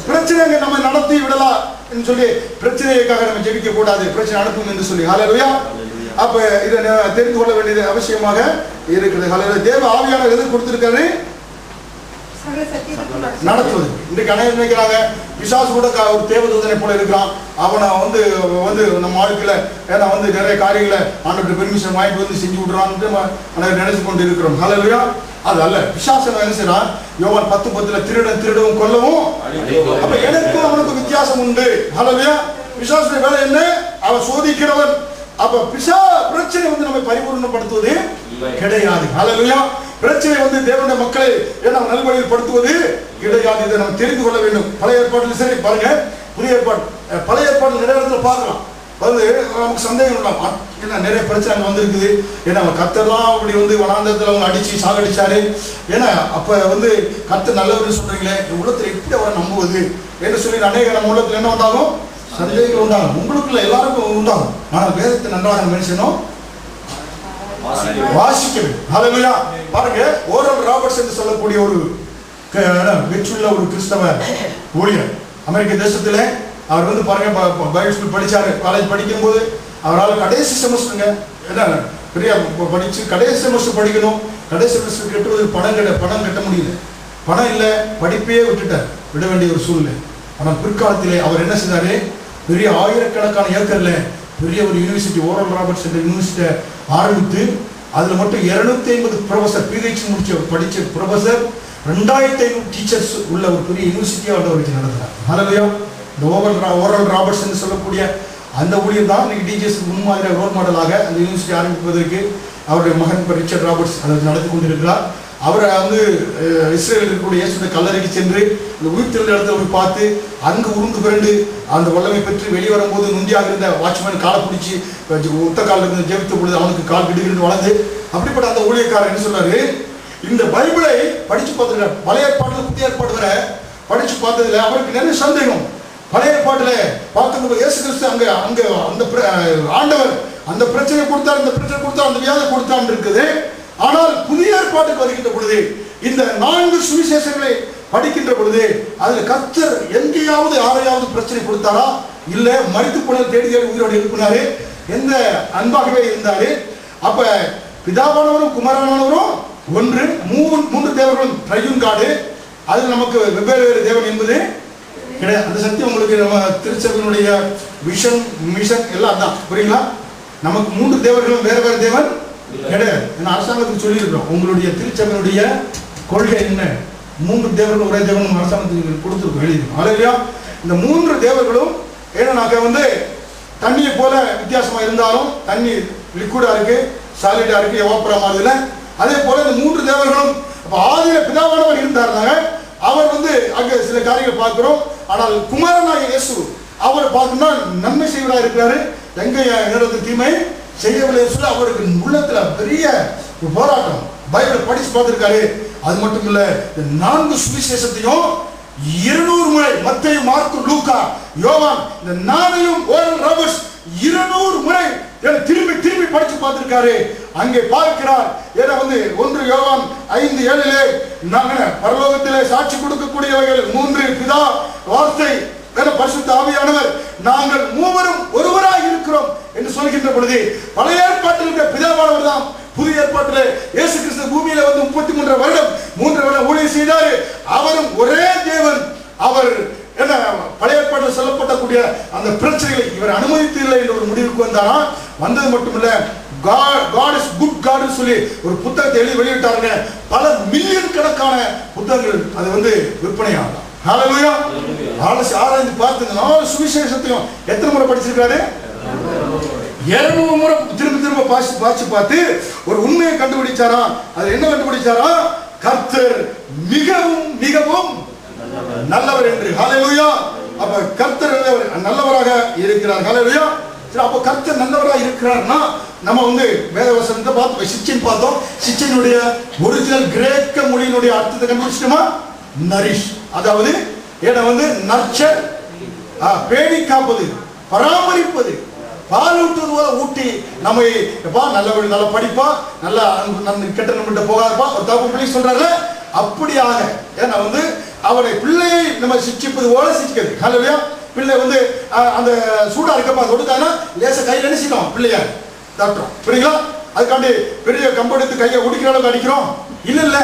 பிரச்சனை நம்ம நடத்தி விடலாம் என்று சொல்லி பிரச்சனைக்காக நம்ம ஜெபிக்க கூடாது. பிரச்சனை அனுப்பும் என்று சொல்லி. ஹல்லேலூயா. அப்ப இதை தெரிந்து கொள்ள வேண்டியது அவசியமாக இருக்கிறது. ஹல்லேலூயா. தேவ ஆவியானவர் எது கொடுத்திருக்காரு? நடத்துவது. இன்றைக்கு அனைவரும் நினைக்கிறாங்க பிசாசு கூட ஒரு தேவதூதனை போல இருக்கிறான், அவனை வந்து நம்ம வாழ்க்கையில ஏன்னா நிறைய காரியங்களை ஆண்டவர்கிட்ட பெர்மிஷன் வாங்கிட்டு வந்து செஞ்சு விடுறான்னு நினைச்சு கொண்டு இருக்கிறோம். ஹல்லேலூயா. அது அல்ல. பிசாசு என்ன செய்யறான்? யோவான் 10:10 திருடவும் கொல்லவும். அப்ப எனக்கும் அவனுக்கு வித்தியாசம் உண்டு. ஹல்லேலூயா. பிசாசுடைய வேலை என்ன? அவன் சோதிக்கிறவன். அப்ப பிரச்சனை நம்ம பரிபூர்ணப்படுத்துவது கிடையாது. ஹல்லேலூயா. பிரச்சனை தேவனுடைய மக்களை நல்வழியில் படுத்துவது கிடையாது. இதை நம்ம தெரிந்து கொள்ள வேண்டும். பழைய ஏற்பாட்டில் சரி பாருங்க, புதிய ஏற்பாடு, பழைய ஏற்பாடு நிறைய இடத்துல பார்க்கலாம். நமக்கு சந்தேகம் இல்லாம ஏன்னா நிறைய பிரச்சனை வந்திருக்குது. ஏன்னா கர்த்தர்லாம் அப்படி வனாந்தரத்தில் அவங்க அடிச்சு சாகடிச்சாரு. ஏன்னா அப்ப கர்த்தர் நல்லவர்னு சொல்றீங்களே, உள்ளத்துல எப்படி அவரை நம்புவது என்று சொல்லி அநேக நம்ம உள்ளத்துல என்ன உண்டாகும்? சந்தேகங்கள் உண்டாகும். உங்களுக்குள்ள எல்லாருக்கும் உண்டாகும். ஆனால் வேதத்தை நன்றாக மனுஷனும் வாசிக்க வேண்டும். ஹல்லேலூயா. பாருங்க, ஓரல் ராபர்ட்ஸ் என்று சொல்லக்கூடிய ஒரு வெற்றுள்ள ஒரு கிறிஸ்தவ ஊழியர் அமெரிக்க தேசத்துல அவர் பாருங்க பைபிள் ஸ்கூல் படிச்சாரு. காலேஜ் படிக்கும் போது அவரால் கடைசி செமஸ்டருங்க என்ன பெரிய படிச்சு கடைசி செமஸ்டர் படிக்கணும். கடைசி செமஸ்டர் கட்டுவதற்கு பணம் கட்ட முடியல. பணம் இல்லை, படிப்பையே விட வேண்டிய ஒரு சூழ்நிலை. ஆனால் பிற்காலத்திலே அவர் என்ன செய்தாரு? பெரிய ஆயிரக்கணக்கான ஏக்கர்ல பெரிய ஒரு யூனிவர்சிட்டி, ஓரல் ராபர்ட்ஸ் என்ற யூனிவர்சிட்டியை ஆரம்பித்து அதுல மட்டும் 250 ப்ரொஃபசர், பிஹெச்டி படிச்ச ப்ரொஃபசர், 2500 டீச்சர்ஸ் உள்ள ஒரு பெரிய யூனிவர்சிட்டியை அவர் வச்சு நடத்துறார். ஹல்லேலூயா. இந்த ஓரல் ராபர்ட்ஸ் என்று சொல்லக்கூடிய அந்த ஊழியர் தான் இன்னைக்கு டீச்சர்ஸ் முன்மாதிரியாக ரோல் மாடலாக அந்த யூனிவர்சிட்டி ஆரம்பிப்பதற்கு அவருடைய மகன் ரிச்சர்ட் ராபர்ட்ஸ் அதை நடத்தி கொண்டிருக்கிறார். அவரை இஸ்ரேலில் இருக்கக்கூடிய இயேசுடைய கல்லறைக்கு சென்று இந்த உயிர்த்தெழுந்த இடத்துல போய் பார்த்து அங்கு உருண்டு பிறண்டு அந்த வல்லமை பெற்று வெளியே வரும்போது நுண்டியாக இருந்த வாட்ச்மேன் காலை பிடிச்சி ஒத்த காலில் இருந்து ஜெபித்த பொழுது அவனுக்கு கால் கிடுகிட்டு வளர்ந்து அப்படிப்பட்ட அந்த ஊழியக்காரர் என்ன சொன்னாரு? இந்த பைபிளை படிச்சு பார்த்துருக்காரு. பழைய ஏற்பாட்டில் புதிய ஏற்பாடு வர படிச்சு பார்த்ததுல அவருக்கு நிறைய சந்தேகம். பழைய ஏற்பாட்டுல பார்க்கும்போது இயேசு கிறிஸ்து அங்க அந்த ஆண்டவர் அந்த பிரச்சனை கொடுத்தார், இந்த பிரச்சனை கொடுத்தார், அந்த வியாதி கொடுத்தான்னு இருக்குது. ஆனால் புதிய ஏற்பாட்டுக்கு வருகின்ற பொழுது இந்த 4 சுவிசேஷங்களை படிக்கின்ற பொழுது அதுல கர்த்தர் எங்கேயாவது யாரையாவது பிரச்சனை கொடுத்தாரா? இல்ல மரித்து போன தேடி உயிரோடு எழுப்பினாரு, எந்த அன்பாகவே இருந்தாரு. அப்ப பிதாவானவரும் குமாரனானவரும் ஒன்று, மூன்று தேவர்களும் ட்ரையூன் காடு. அது நமக்கு வெவ்வேறு தேவன் என்பது கிடையாது. அந்த சக்தி உங்களுக்கு நம்ம திருச்சபையினுடைய விஷன் மிஷன் எல்லாம் தான். புரியுங்களா? நமக்கு 3 தேவர்களும் வேற தேவன் கிடையாது. அரசாங்கத்துக்கு சொல்லியிருக்கிறோம் உங்களுடைய திருச்சபையினுடைய கொள்கை என்ன, 3 தேவர்கள் ஒரே தேவன் அரசாங்கத்துக்கு கொடுத்துருக்கோம், எழுதிருக்கோம். ஹல்லேலூயா. இந்த 3 தேவர்களும் ஏன்னாக்க தண்ணியை போல வித்தியாசமா இருந்தாலும் தண்ணி லிக்விடா இருக்கு, சாலிடா இருக்கு, எவாப்பரா மாறுதுல. அதே போல இந்த 3 தேவர்களும் ஆதியில பிதாவானவர் இருந்தாருனாங்க. அவர் அங்க சில காரியங்கள் பார்க்கிறோம். ஆனால் குமாரனாகிய இயேசு அவரை பார்க்கணும்னா நன்மை செய்வதா இருக்கிறாரு, எங்க தீமை செய்யவில்லை சொல்லி அவருக்கு உள்ளத்துல பெரிய போராட்டம். பைபிள் படிச்சு பார்த்திருக்காரு. அது மட்டும் இல்ல, 4 சுவிசேஷத்தையும் 200 முறை, மத்தேயு, மார்க்கு, லூக்கா, யோவான், இந்த 4ஐயும் ஓரல் ராபர்ட்ஸ் 200 முறை திரும்பி படிச்சு பார்த்திருக்காரு. அங்கே பார்க்கிறார். ஏன்னா 1 யோவான் 5:7 நாங்கள் பரலோகத்திலே சாட்சி கொடுக்கக்கூடியவர்கள் 3 பிதா, வார்த்தை, பரிசுத்த ஆவியானவர், நாங்கள் மூவரும் ஒருவராக இருக்கிறோம் என்று சொல்கின்ற பொழுது பழைய ஏற்பாட்டில் இருக்கிற பிதாவானவர் தான் புதிய ஏற்பாட்டில் இயேசு கிறிஸ்து பூமியில 33 வருடம் 3 வருடம் ஊழியம் செய்தாரு. அவரும் ஒரே தேவன். அவர் என்ன பழைய ஏற்பாட்டில் சொல்லப்படக்கூடிய அந்த பிரச்சனைகளை இவர் அனுமதித்து இல்லை என்ற ஒரு முடிவுக்கு வந்தாரா? வந்தது மட்டுமில்ல, God is good God சொல்லி ஒரு புத்தகத்தை எழுதி வெளியிட்டாருங்க. பல மில்லியன் கணக்கான புத்தகங்கள் அது விற்பனையாகும். ஹல்லேலூயா. ஆராய்ந்து பார்த்து 4 சுவிசேஷத்தையும் எத்தனை முறை படிச்சிருக்காரு? 200 முறை திரும்ப பாய்ச்சி பார்த்து ஒரு உண்மையை கண்டுபிடிச்சாரா? அது என்ன கண்டுபிடிச்சாரா? கர்த்தர் மிகவும் மிகவும் நல்லவர் என்று. ஹல்லேலூயா. அப்ப கர்த்தர் நல்லவராக இருக்கிறார். ஹல்லேலூயா. அப்ப கர்த்தர் நல்லவராக இருக்கிறார்னா நம்ம வேதவசனத்தை பார்த்தோம், சிச்சைன்னு பார்த்தோம். சிச்சையினுடைய ஒரிஜினல் கிரேக்க மொழியினுடைய அர்த்தத்தை கண்டுபிடிச்சிட்டோமா? நரிஷ், அதாவது நர்ச்சர், பேணி காப்பது, பராமரிப்பது, பால் ஊட்டுவது போல ஊட்டி நம்மை நல்ல படிப்பா, நல்ல கெட்ட நம்மகிட்ட போகாதப்பா ஒரு தப்பு பண்ணி சொல்றாரு. அப்படியாக ஏன்னா அவனை பிள்ளையை நம்ம சிக்ஷிப்பது போல சிக்கிறது. ஹல்லேலூயா. பிள்ளை வந்து அந்த சூடா இருக்கப்பா கொடுத்தானா லேச கையில நினைச்சிட்டோம் பிள்ளைய டாக்டர், புரியுங்களா? அதுக்காண்டி பெரிய கம்பெடுத்து கையை ஒடிக்கிற அளவுக்கு அடிக்கிறோம் இல்ல.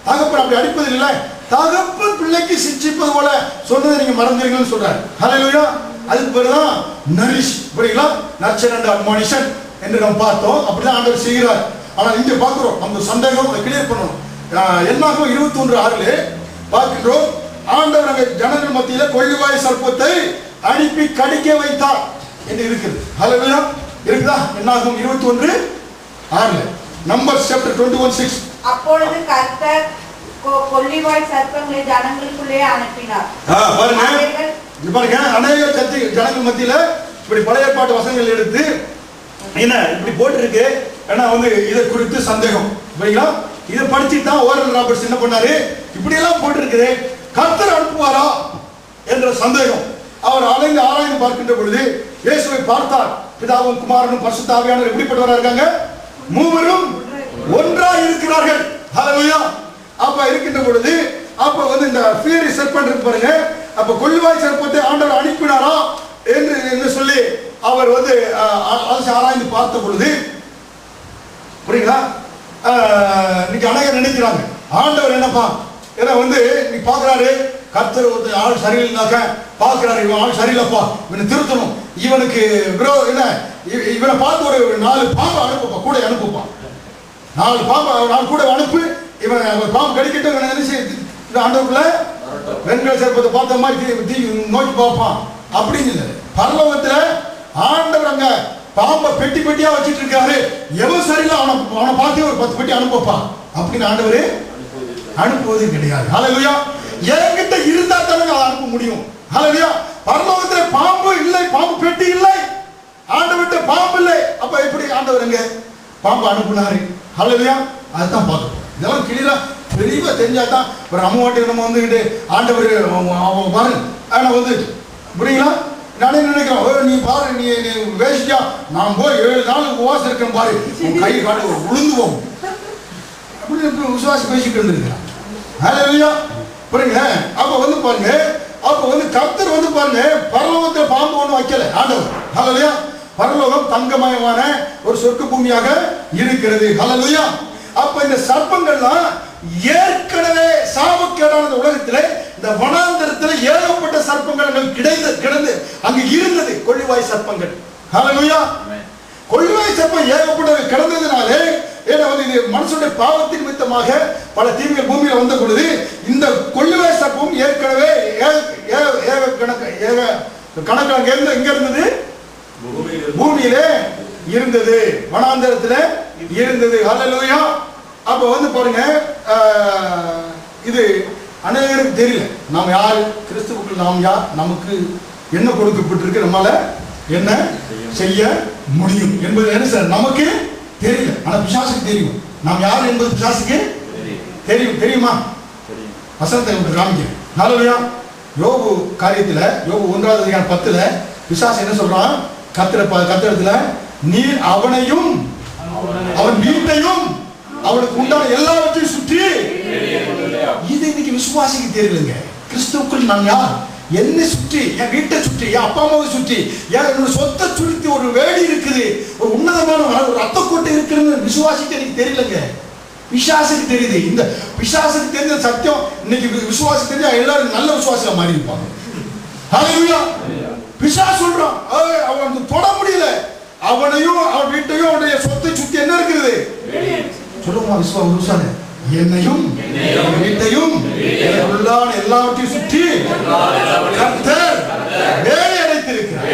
தகப்பன் அப்படி அடிப்பது இல்லை. தகப்பன் பிள்ளைக்கு சிக்ஷிப்பது போல சொன்னதை நீங்க மறந்துடுங்கன்னு சொல்றாரு. ஹல்லேலூயா. அதுக்கு பேருதான் நரிஷ், புரியுங்களா? நர்ச்சர் அண்ட் அட்மானிஷன் என்று நம்ம பார்த்தோம். அப்படிதான் ஆண்டவர் செய்கிறார். ஆனா இங்க பார்க்கிறோம், நம்ம சந்தேகம் கிளியர் பண்ணணும். என்னாகும் 21:6 பார்க்கின்றோம், ஆண்டவர் அங்கே ஜனங்கள் மத்தியில கொள்ளுவாய் சர்ப்பத்தை அனுப்பி கடிக்க வைத்தார் என்று இருக்குது. ஹல்லேலூயா. இருக்குதா? என்னாகும் 21:6 நம்பர்ஸ் சாப்டர் 21:6. அப்பொழுது கர்த்தர் கொள்ளிவாய் சர்ப்பங்களை ஜனங்களுக்குள்ளே அனுப்பினார். பாருங்க, அநேக கத்தி ஜனங்கள் மத்தியில இப்படி பழைய ஏற்பாட்டு வசனங்கள் எடுத்து என்ன இப்படி போட்டிருக்கு. ஏன்னா வந்து இதை குறித்து சந்தேகம், புரியுங்களா? இதை படிச்சுட்டு தான் ஓரல் ராபர்ட்ஸ் என்ன பண்ணாரு, இப்படி எல்லாம் போட்டிருக்குது, கர்த்தர் அனுப்புவாரா என்ற சந்தேகம். அவர் ஆராய்ந்து பார்க்கின்ற பொழுது இயேசுவை பார்த்தார். பிதாவும் குமாரனும் பரிசுத்த ஆவியானவர் எப்படிப்பட்டவரா இருக்காங்க? மூவரும் ஒன்றாய் இருக்கிறார்கள். ஹல்லேலூயா. அப்ப இருக்கின்ற பொழுது அப்ப வந்து இந்த ஃபியரி சர்பென்ட் இருக்கு பாருங்க. அப்ப கொள்ளுவாய் சர்ப்பத்தை ஆண்டவர் அனுப்பினாரா என்று சொல்லி அவர் வந்து ஆராய்ந்து பார்த்த பொழுது, புரியுங்களா? இன்னைக்கு அநேகர் நினைக்கிறாங்க ஆண்டவர் என்னப்பா, ஏன்னா வந்து நீ பாக்குறாரு கர்த்தர் ஒரு ஆள் சரியில்லைனாக்க பாக்குறாரு, இவன் ஆள் சரியில்லைப்பா, இவனை திருத்தணும், இவனுக்கு என்ன இவனை பார்த்து ஒரு 4 பாம்பு அனுப்புப்பா, கூட அனுப்புப்பா, 4 பாம்பு 4 கூட அனுப்பு, இவன் பாம்பு கடிக்கிட்டு நினைச்சு ஆண்டவருக்குள்ள வெண்கல சர்ப்பத்தை பார்த்த மாதிரி நோக்கி பார்ப்பான் அப்படின்னு இல்லை. பரலோகத்துல ஆண்டவர் அங்க பாம்பை பெட்டி பெட்டியா வச்சிட்டு இருக்காரு. எவன் சரியில்லை அவனை பார்த்து ஒரு 10 பெட்டி அனுப்பப்பா அப்படின்னு ஆண்டவரு அனுப்புவது கிடையாது. ஹல்லேலூயா. என்கிட்ட இருந்தா தானே அதை அனுப்ப முடியும். ஹல்லேலூயா. பரலோகத்துல பாம்பு இல்லை, பாம்பு பெட்டி இல்லை, ஆண்டவர்கிட்ட பாம்பு இல்லை. அப்ப எப்படி ஆண்டவர் எங்க பாம்பு அனுப்புனாரு? ஹல்லேலூயா. அதுதான் பார்க்கணும். இதெல்லாம் கிளியரா தெளிவா தெரிஞ்சாதான் ஒரு நம்ம வாட்டி நம்ம வந்துகிட்டு ஆண்டவர் பாரு ஆனா வந்து, புரியுங்களா? நானே நினைக்கிறோம், நீ பாரு, நீ வேஸ்டியா, நான் போய் 7 நாள் உபவாசம் இருக்கேன் பாரு, கை காட்டு உளுந்துவோம் அப்படின்னு விசுவாசி பேசிட்டு இருந்திருக்கிறான். ஹல்லேலூயா. புரியுங்க. அப்ப வந்து பாருங்க, அப்ப வந்து கர்த்தர் வந்து பாருங்க பரலோகத்துல பாம்பு ஒண்ணு வைக்கல ஆண்டவர். ஹல்லேலூயா. பரலோகம் தங்கமயமான ஒரு சொர்க்க பூமியாக இருக்கிறது. ஹல்லேலூயா. அப்ப இந்த சர்ப்பங்கள்லாம் ஏற்கனவே சாபக்கேடான உலகத்திலே இந்த வனாந்தரத்தில் ஏகப்பட்ட சர்ப்பங்கள் கிடந்து அங்கு இருந்தது, கொள்ளிவாய் சர்ப்பங்கள். ஹல்லேலூயா. கொள்ளிவாய் சர்ப்பம் ஏகப்பட்ட கிடந்ததுனாலே ஏன்னா வந்து இது மனுஷனுடைய பாவத்தின் நிமித்தமாக பல தீமைகள் பூமியில வந்த பொழுது இந்த கொள்ளிவாய் சர்ப்பம் ஏற்கனவே கணக்காக எங்க இருந்தது? பூமியிலே இருந்தது, வனாந்தரத்தில் இருந்தது. ஹல்லேலூயா. அப்ப வந்து பாருங்க, இது அநேகருக்கு தெரியல. நாம் யார், கிறிஸ்துவுக்குள் நாம் யார், நமக்கு என்ன கொடுக்கப்பட்டிருக்கு, நம்மால என்ன செய்ய முடியும் என்பது என்ன சார் நமக்கு தெரியல. ஆனா பிசாசுக்கு தெரியும். நாம் யார் என்பது பிசாசுக்கு தெரியும். தெரியுமா? வசனத்தை காமிக்க. ஹல்லேலூயா. யோபு காரியத்துல, யோபு 1:10 பிசாசு என்ன சொல்றான்? கத்திரத்துல நீர் அவனையும் அவன் வீட்டையும் அவனுக்கு உண்டான எல்லாவற்றையும் சுற்றி. இது இன்னைக்கு விசுவாசிக்கு தெரியலங்க. கிறிஸ்துவுக்குள் நான் யார், என்னை சுற்றி, என் வீட்டை சுற்றி, என் அப்பா அம்மாவை சுற்றி, என்னோட சொத்தை சுற்றி ஒரு வேலி இருக்குது, ஒரு உன்னதமான ஒரு ரத்த கோட்டை இருக்குன்னு விசுவாசிக்கு எனக்கு தெரியலங்க. பிசாசுக்கு தெரியுது. இந்த பிசாசுக்கு தெரிஞ்ச சத்தியம் இன்னைக்கு விசுவாசி தெரிஞ்சா எல்லாரும் நல்ல விசுவாசியா மாறி இருப்பாங்க. ஹல்லேலூயா. பிசாசு சொல்றான், அவன் தொட முடியல, அவனையும் அவன் வீட்டையும் அவனுடைய சொத்தை சுற்றி என்ன இருக்குது சொல்லுமா? விசுவாச என்னையும் வீட்டையும் உள்ளான எல்லாவற்றையும் சுற்றி கர்த்தர் வேலை அடைத்திருக்கிறார்.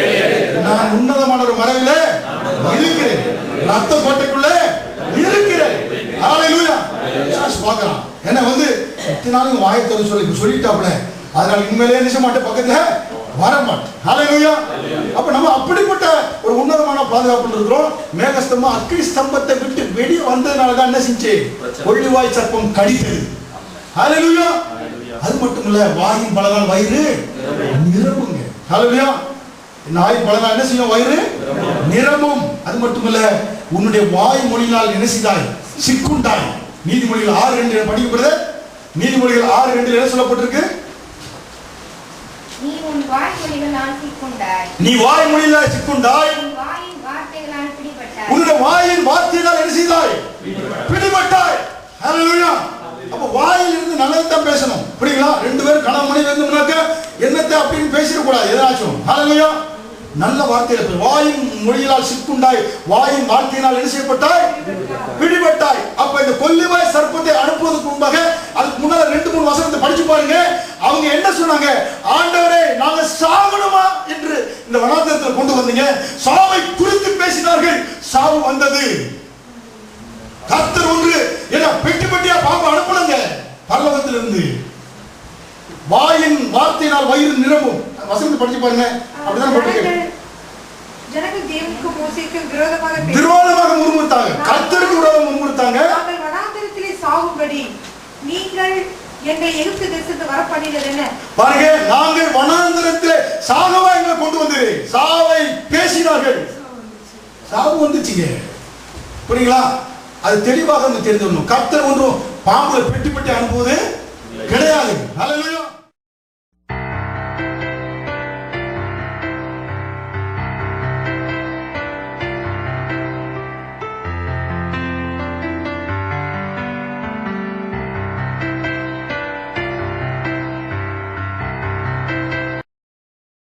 நான் உன்னதமான ஒரு மறைவிலே இருக்கிறேன், ரத்த கோட்டைக்குள்ள இருக்கிறேன். ஹல்லேலூயா. பார்க்கலாம் என்ன வந்து இத்தனை நாளும் வாயத்தோடு சொல்லிட்டாப்ல, அதனால இனிமேலே நினைச்ச மாட்டேன், பக்கத்துல வர மாட்டேன். ஹல்லேலூயா. அப்ப நம்ம அப்படிப்பட்ட ஒரு உன்னதமான பாதுகாப்பு இருக்கிறோம். மேகஸ்தம்பம் அக்கினி ஸ்தம்பத்தை விட்டு வெளியே வந்ததுனாலதான் என்ன செஞ்சு கொள்ளிவாய் சர்ப்பம் கடித்தது. ஹல்லேலூயா. அது மட்டும் இல்ல, வாயின் பலனால் வயிறு நிரம்புங்க. ஹல்லேலூயா. நாயின் பலனால் என்ன செய்யும்? வயிறு நிரம்பும். அது மட்டும் இல்ல, உன்னுடைய வாய் மொழியினால் என்ன செய்தாய்? சிக்குண்டாய். நீதிமொழிகள் 6:2 படிக்கப்படுது. நீதிமொழிகள் 6:2 என்ன சொல்லப்பட்டிருக்கு? நீ உன் வாய்மொழிகளால் சிக்குண்டாய். நீ வாய்மொழியில சிக்குண்டாய். உன் வாயின் வார்த்தைகளால் பிடிபட்டாய். உன்னுடைய வாயின் வார்த்தையினால் என்ன செய்தாய்? பிடிபட்டாய். ஹalleluya. அப்ப வாயில் இருந்து நல்லதான் பேசணும். புரியுங்களா? ரெண்டு பேரும் கணவன் மனைவி இருந்தோம்னாக்க என்னத்தை அப்படின்னு பேசிட கூடாது. எதாச்சும் ஹalleluya. நல்ல வார்த்தையில வாயின் மொழியினால் சிக்குண்டாய், வாயின் வார்த்தையினால் என்ன செய்யப்பட்டாய்? பிடிபட்டாய். அப்ப இந்த கொல்லிவாய் சர்ப்பத்தை அனுப்புவதற்கு முன்பாக அதுக்கு முன்னால 2-3 வசனத்தை படிச்சு பாருங்க. அவங்க என்ன சொன்னாங்க? ஆண்டவரே நாங்க சாகணுமா என்று இந்த வனாந்தரத்தில் கொண்டு வந்தீங்க. சாவை குறித்து பேசினார்கள். சாவு வந்தது. கர்த்தர் ஒன்று என்ன பெட்டி பெட்டியா பாம்பு அனுப்புனங்க பரலோகத்திலிருந்து. வாயின் வார்த்தையினால் வயிறு நிரம்பும். வசனத்தை படிச்சு பாருங்க. அப்படிதான் போட்டுருக்கேன். ஜனங்கள் தேவனுக்கு மோசேக்கு விரோதமாக முறுமுறுத்தாங்க. கர்த்தருக்கு விரோதமாக முறுமுறுத்தாங்க. நாங்கள் வனாந்தரத்திலே சாகும்படி நீங்கள் எங்களை எகிப்து தேசத்துக்கு வர பண்ணினது என்ன? பாருங்க, நாங்கள் வனாந்தரத்திலே சாகவா எங்களை கொண்டு வந்தது. சாவை பேசினார்கள். சாவு வந்துச்சுங்க. புரியுங்களா? அது தெளிவாக தெரிந்து வரணும். கர்த்தர் ஒன்றும் பாம்புல பெட்டி பெட்டி அனுப்புவது கிடையாது. ஹalleluya.